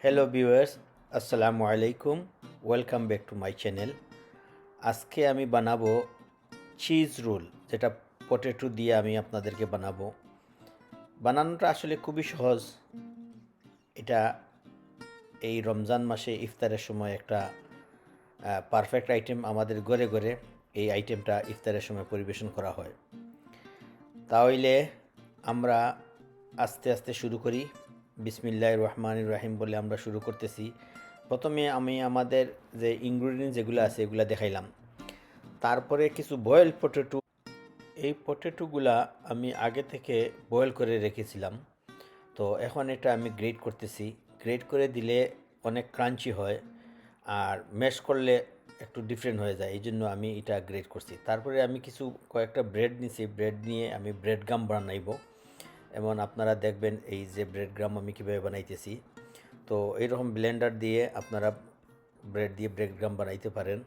Hello viewers, আসসালামু আলাইকুম। Welcome back to my channel. আজকে আমি বানাবো চিজ রোল, যেটা পটেটো দিয়ে আমি আপনাদেরকে বানাবো। বানানোটা আসলে খুবই সহজ। এটা এই রমজান মাসে ইফতারের সময় একটা পারফেক্ট আইটেম। আমাদের ঘরে ঘরে এই আইটেমটা ইফতারের সময় পরিবেশন করা হয়। তাহলে আমরা আস্তে আস্তে শুরু করি। বিসমিল্লাহির রহমানির রহিম বলে আমরা শুরু করতেছি। প্রথমে আমি আমাদের যে ইনগ্রিডিয়েন্টস যেগুলো আছে এগুলো দেখাইলাম। তারপরে কিছু বয়েল পটেটো, এই পটেটোগুলা আমি আগে থেকে বয়েল করে রেখেছিলাম। তো এখন এটা আমি গ্রেট করতেছি। গ্রেট করে দিলে অনেক ক্রাঞ্চি হয়, আর ম্যাশ করলে একটু ডিফারেন্ট হয়ে যায়, এই জন্য আমি এটা গ্রেট করছি। তারপরে আমি কিছু কয়েকটা ব্রেড নিছি, ব্রেড নিয়ে আমি ব্রেড গাম বানাইব। এমন আপনারা দেখবেন এই যে ব্রেড গ্রাম আমি কীভাবে বানাইতেছি। তো এইরকম ব্লেন্ডার দিয়ে আপনারা ব্রেড দিয়ে ব্রেড গ্রাম বানাইতে পারেন।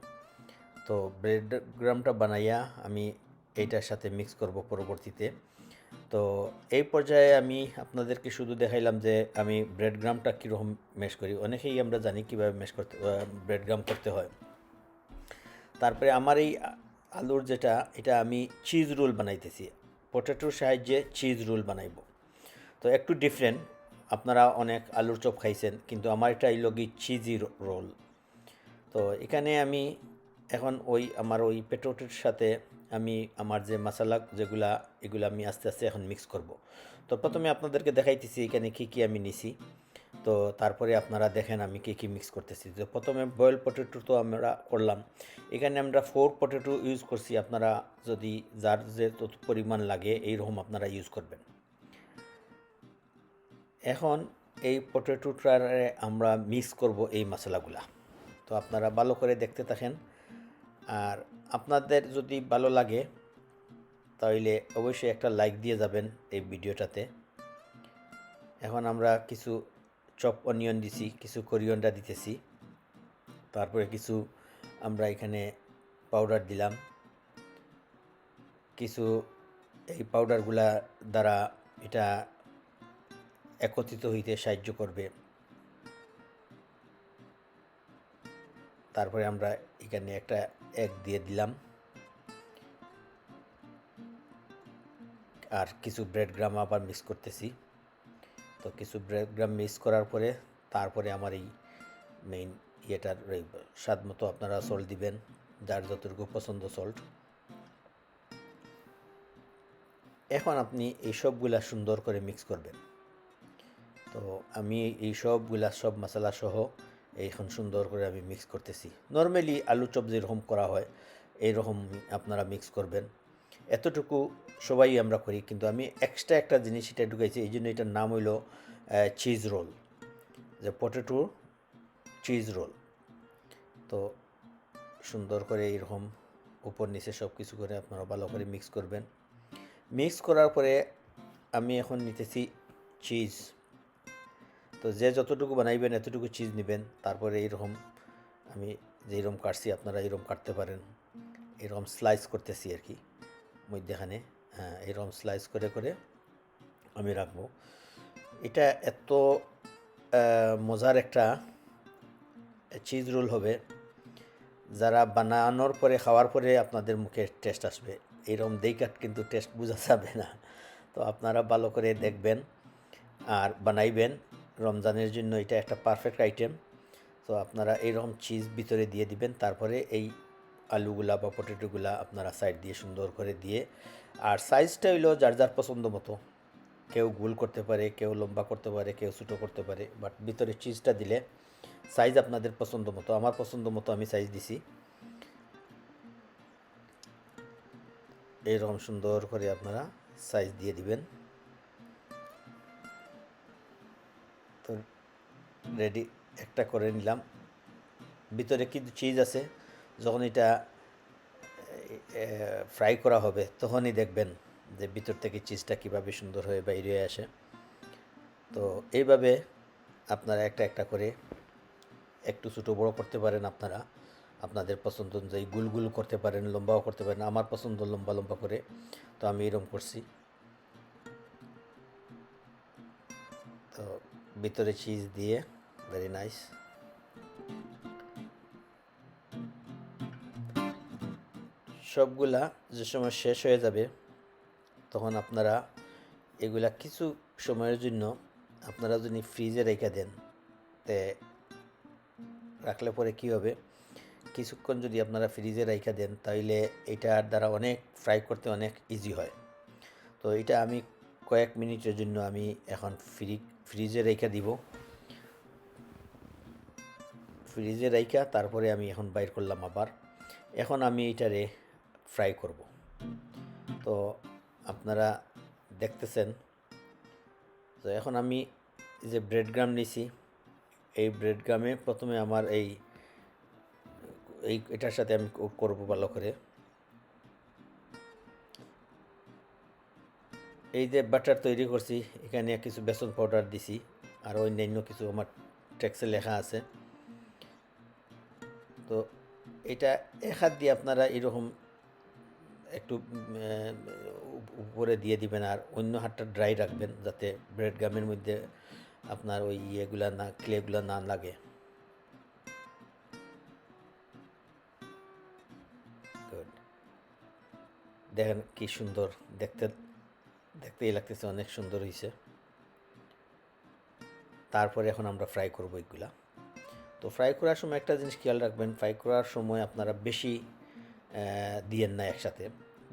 তো ব্রেড গ্রামটা বানাইয়া আমি এইটার সাথে মিক্স করব পরবর্তীতে। তো এই পর্যায়ে আমি আপনাদেরকে শুধু দেখাইলাম যে আমি ব্রেড গ্রামটা কীরকম ম্যাশ করি। অনেকেই আমরা জানি কীভাবে ম্যাশ করতে, ব্রেড গ্রাম করতে হয়। তারপরে আমার এই আলুর যেটা, এটা আমি চিজ রোল বানাইতেছি। পটেটোর সাহায্যে চিজ রোল বানাইব। তো একটু ডিফারেন্ট। আপনারা অনেক আলুর চপ খাইছেন, কিন্তু আমার এটা এই লগি চিজি রোল। তো এখানে আমি এখন আমার ওই পেটোটোর সাথে আমি আমার যে মশলা যেগুলা, এগুলো আমি আস্তে আস্তে এখন মিক্স করব। তো প্রথমে আপনাদেরকে দেখাইতেছি এখানে কী আমি নিছি। তো তারপরে আপনারা দেখেন আমি কী মিক্স করতেছি। তো প্রথমে বয়েল পটেটো তো আমরা করলাম। এখানে আমরা 4 পটেটো ইউজ করছি। আপনারা যদি যার যে তত পরিমাণ লাগে এইরকম আপনারা ইউজ করবেন। এখন এই পটেটোটারে আমরা মিক্স করব এই মশলাগুলা। তো আপনারা ভালো করে দেখতে থাকেন। আর আপনাদের যদি ভালো লাগে তাহলে অবশ্যই একটা লাইক দিয়ে যাবেন এই ভিডিওটাতে। এখন আমরা কিছু চপ অনিয়ন দিছি, কিছু কোরিয়ান্ডার দিতেছি, তারপরে কিছু আমরা এখানে পাউডার দিলাম। কিছু এই পাউডারগুলা দ্বারা এটা একত্রিত হইতে সাহায্য করবে। তারপরে আমরা এখানে একটা এগ দিয়ে দিলাম, আর কিছু ব্রেড গ্রাম আবার মিক্স করতেছি। তো কিছু ব্রেড গ্রাম মিক্স করার পরে তারপরে আমার এই মেইন ইয়েটার স্বাদ মতো আপনারা সল্ট দিবেন, যার যতটুকু পছন্দ সল্ট। এখন আপনি এই সবগুলা সুন্দর করে মিক্স করবেন। তো আমি এই সবগুলা সব মশলা সহ এখন সুন্দর করে আমি মিক্স করতেছি। নর্মালি আলু চপ যেরকম করা হয় এইরকম আপনারা মিক্স করবেন। এতটুকু সবাই আমরা করি, কিন্তু আমি এক্সট্রা একটা জিনিস এটা ঢুকাইছি, এই জন্য এটার নাম হইল চিজ রোল, যে পটেটো চিজ রোল। তো সুন্দর করে এইরকম উপর নিচে সব কিছু করে আপনারা ভালো করে মিক্স করবেন। মিক্স করার পরে আমি এখন নিতেছি চিজ। তো যে যতটুকু বানাইবেন এতটুকু চিজ নেবেন। তারপরে এইরকম আমি যেরকম কাটছি আপনারা এরকম কাটতে পারেন। এরকম স্লাইস করতেছি আর কি মধ্যেখানে। হ্যাঁ, এরকম স্লাইস করে করে আমি রাখবো। এটা এত মজার একটা চিজ রোল হবে, যারা বানানোর পরে খাওয়ার পরে আপনাদের মুখে টেস্ট আসবে। এইরকম দেখাত কিন্তু টেস্ট বোঝা যাবে না। তো আপনারা ভালো করে দেখবেন আর বানাইবেন। রমজানের জন্য এটা একটা পারফেক্ট আইটেম। তো আপনারা এইরকম চিজ ভিতরে দিয়ে দিবেন। তারপরে এই আলুগুলা বা পটেটোগুলা আপনারা সাইড দিয়ে সুন্দর করে দিয়ে, আর সাইজটা হইলো যার যার পছন্দ মতো। কেউ গোল করতে পারে, কেউ লম্বা করতে পারে, কেউ ছোটো করতে পারে, বাট ভিতরে চিজটা দিলে সাইজ আপনাদের পছন্দ মতো। আমার পছন্দ মতো আমি সাইজ দিছি। এইরকম সুন্দর করে আপনারা সাইজ দিয়ে দিবেন। তো রেডি একটা করে নিলাম। ভিতরে কিন্তু চিজ আছে। যখন এটা ফ্রাই করা হবে তখনই দেখবেন যে ভিতর থেকে চিজটা কীভাবে সুন্দর হয়ে বাইরে আসে। তো এইভাবে আপনারা একটা একটা করে একটু ছোটো বড়ো করতে পারেন। আপনারা আপনাদের পছন্দ অনুযায়ী গুল করতে পারেন, লম্বাও করতে পারেন। আমার পছন্দ লম্বা লম্বা করে, তো আমি এরকম করছি। তো ভিতরে চিজ দিয়ে ভেরি নাইস। সবগুলা যে সময় শেষ হয়ে যাবে তখন আপনারা এগুলা কিছু সময়ের জন্য আপনারা যদি ফ্রিজে রেখে দেন, তে রাখলে পরে কী হবে, কিছুক্ষণ যদি আপনারা ফ্রিজে রেখে দেন তাহলে এটার দ্বারা অনেক ফ্রাই করতে অনেক ইজি হয়। তো এটা আমি কয়েক মিনিটের জন্য আমি এখন ফ্রিজে রেখে দিব। ফ্রিজে রাইখা তারপরে আমি এখন বাইর করলাম আবার। এখন আমি এটারে ফ্রাই করব। তো আপনারা দেখতেছেন। তো এখন আমি যে ব্রেড গ্রাম নিছি, এই ব্রেড গ্রামে প্রথমে আমার এটার সাথে আমি করব ভালো করে। এই যে বাটার তৈরি করছি, এখানে কিছু বেসন পাউডার দিছি আর অন্যান্য কিছু আমার টেক্সে লেখা আছে। তো এটা এক হাত দিয়ে আপনারা এরকম একটু উপরে দিয়ে দিবেন আর অন্য হাতটা ড্রাই রাখবেন, যাতে ব্রেড গামের মধ্যে আপনার ওই ইয়েগুলা না, ক্লেগুলা না লাগে। গুড। দেখেন কি সুন্দর দেখতেই লাগতেছে, অনেক সুন্দর হয়েছে। তারপরে এখন আমরা ফ্রাই করবো এগুলা। তো ফ্রাই করার সময় একটা জিনিস খেয়াল রাখবেন, ফ্রাই করার সময় আপনারা বেশি দিয়েন না, একসাথে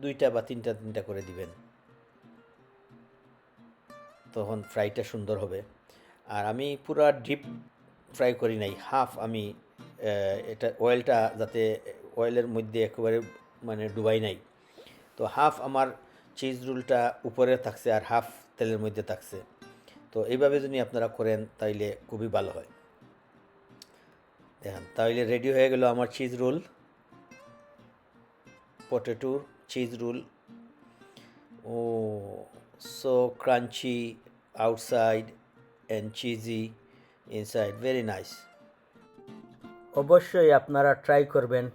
2টা বা 3টা করে দিবেন, তখন ফ্রাইটা সুন্দর হবে। আর আমি পুরা ডিপ ফ্রাই করি নাই, হাফ আমি এটা অয়েলটা যাতে অয়েলের মধ্যে একেবারে মানে ডুবাই নাই। তো হাফ আমার চিজ রোলটা উপরে থাকছে আর হাফ তেলের মধ্যে থাকছে। তো এইভাবে যদি আপনারা করেন তাইলে খুবই ভালো হয়। দেখেন, তাহলে রেডি হয়ে গেল আমার চিজ রোল, পটেটোর cheese roll. Oh, so crunchy outside and cheesy inside, very nice. অবশ্যই আপনারা ট্রাই করবেন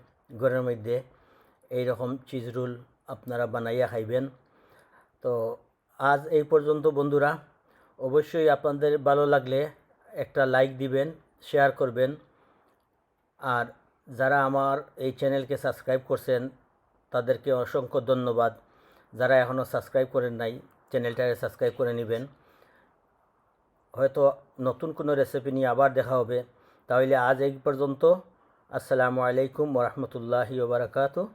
ঘরের মধ্যে এইরকম চিজ রোল আপনারা বানাইয়া খাইবেন। তো আজ এই পর্যন্ত বন্ধুরা। অবশ্যই আপনাদের ভালো লাগলে একটা লাইক দিবেন, শেয়ার করবেন। আর যারা আমার এই চ্যানেলকে সাবস্ক্রাইব করছেন তাদেরকে অসংখ্য ধন্যবাদ। যারা এখনও সাবস্ক্রাইব করেন নাই, চ্যানেলটাকে সাবস্ক্রাইব করে নেবেন। হয়তো নতুন কোনো রেসিপি নিয়ে আবার দেখা হবে। তাহলে আজ এই পর্যন্ত। আসসালামু আলাইকুম ওয়া রাহমাতুল্লাহি ওয়া বারাকাতুহু।